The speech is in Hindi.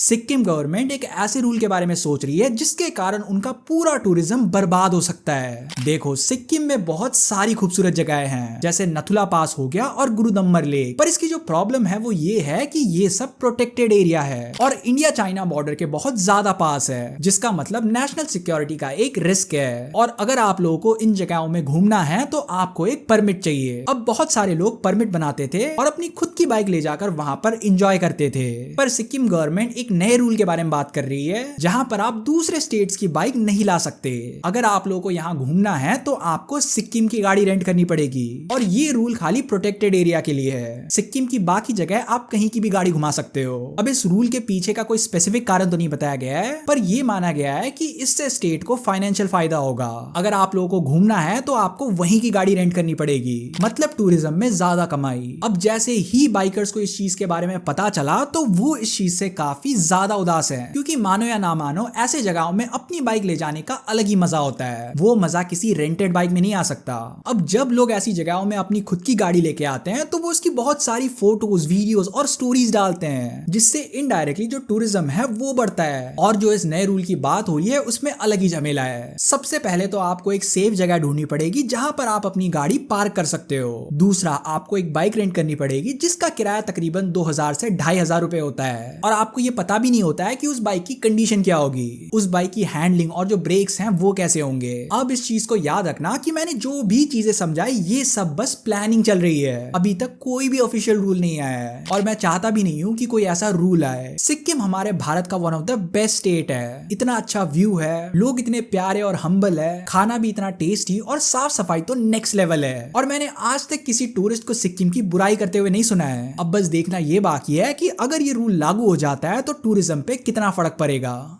सिक्किम गवर्नमेंट एक ऐसे रूल के बारे में सोच रही है जिसके कारण उनका पूरा टूरिज्म बर्बाद हो सकता है। देखो, सिक्किम में बहुत सारी खूबसूरत जगहें हैं, जैसे नथुला पास हो गया और गुरुदम्बर लेक, पर इसकी जो प्रॉब्लम है वो ये है कि ये सब प्रोटेक्टेड एरिया है और इंडिया चाइना बॉर्डर के बहुत ज्यादा पास है, जिसका मतलब नेशनल सिक्योरिटी का एक रिस्क है। और अगर आप लोगों को इन जगहों में घूमना है तो आपको एक परमिट चाहिए। अब बहुत सारे लोग परमिट बनाते थे और अपनी खुद की बाइक ले जाकर वहां पर एंजॉय करते थे, पर सिक्किम गवर्नमेंट एक नए रूल के बारे में बात कर रही है जहां पर आप दूसरे स्टेट्स की बाइक नहीं ला सकते। अगर आप लोगों को यहाँ घूमना है तो आपको सिक्किम की गाड़ी रेंट करनी पड़ेगी और ये रूल खाली प्रोटेक्टेड एरिया के लिए है। सिक्किम की बाकी जगह आप कहीं की भी गाड़ी घुमा सकते हो। अब इस रूल के पीछे का कोई स्पेसिफिक कारण तो नहीं बताया गया है, पर यह माना गया है कि इससे स्टेट को फाइनेंशियल फायदा होगा। अगर आप लोगों को घूमना है तो आपको वहीं की गाड़ी रेंट करनी पड़ेगी, मतलब टूरिज्म में ज्यादा कमाई। अब जैसे ही बाइकर्स को इस चीज के बारे में पता चला तो वो इस चीज से काफी ज्यादा उदास है, क्योंकि मानो या ना मानो ऐसे जगहों में अपनी बाइक ले जाने का अलग ही मजा होता है। वो मजा किसी रेंटेड बाइक में नहीं आ सकता। अब जब लोग ऐसी जगहों में अपनी खुद की गाड़ी लेके आते हैं तो वो उसकी बहुत सारी फोटोज, वीडियोस और स्टोरीज डालते हैं, जिससे इनडायरेक्टली जो टूरिज्म है वो बढ़ता है। और जो इस नए रूल की बात हुई है उसमें अलग ही झमेला है। सबसे पहले तो आपको एक सेफ जगह ढूंढनी पड़ेगी जहां पर आप अपनी गाड़ी पार्क कर सकते हो। दूसरा, आपको एक बाइक रेंट करनी पड़ेगी जिसका किराया तकरीबन 2000 से 2500 रुपए होता है, और आपको ये पता भी नहीं होता है कि उस बाइक की कंडीशन क्या होगी, उस बाइक की हैंडलिंग और जो ब्रेक्स हैं वो कैसे होंगे। अब इस चीज को याद रखना कि मैंने जो भी चीजें समझाई ये सब बस प्लानिंग चल रही है, अभी तक कोई भी ऑफिशियल रूल नहीं आया है और मैं चाहता भी नहीं हूं कि कोई ऐसा रूल आए। सिक्किम हमारे भारत का one of the best state है, इतना अच्छा व्यू है, लोग इतने प्यारे और हम्बल है, खाना भी इतना टेस्टी और साफ सफाई तो नेक्स्ट लेवल है, और मैंने आज तक किसी टूरिस्ट को सिक्किम की बुराई करते हुए नहीं सुना है। अब बस देखना ये बाकी है कि अगर ये रूल लागू हो जाता है तो टूरिज्म पे कितना फर्क पड़ेगा।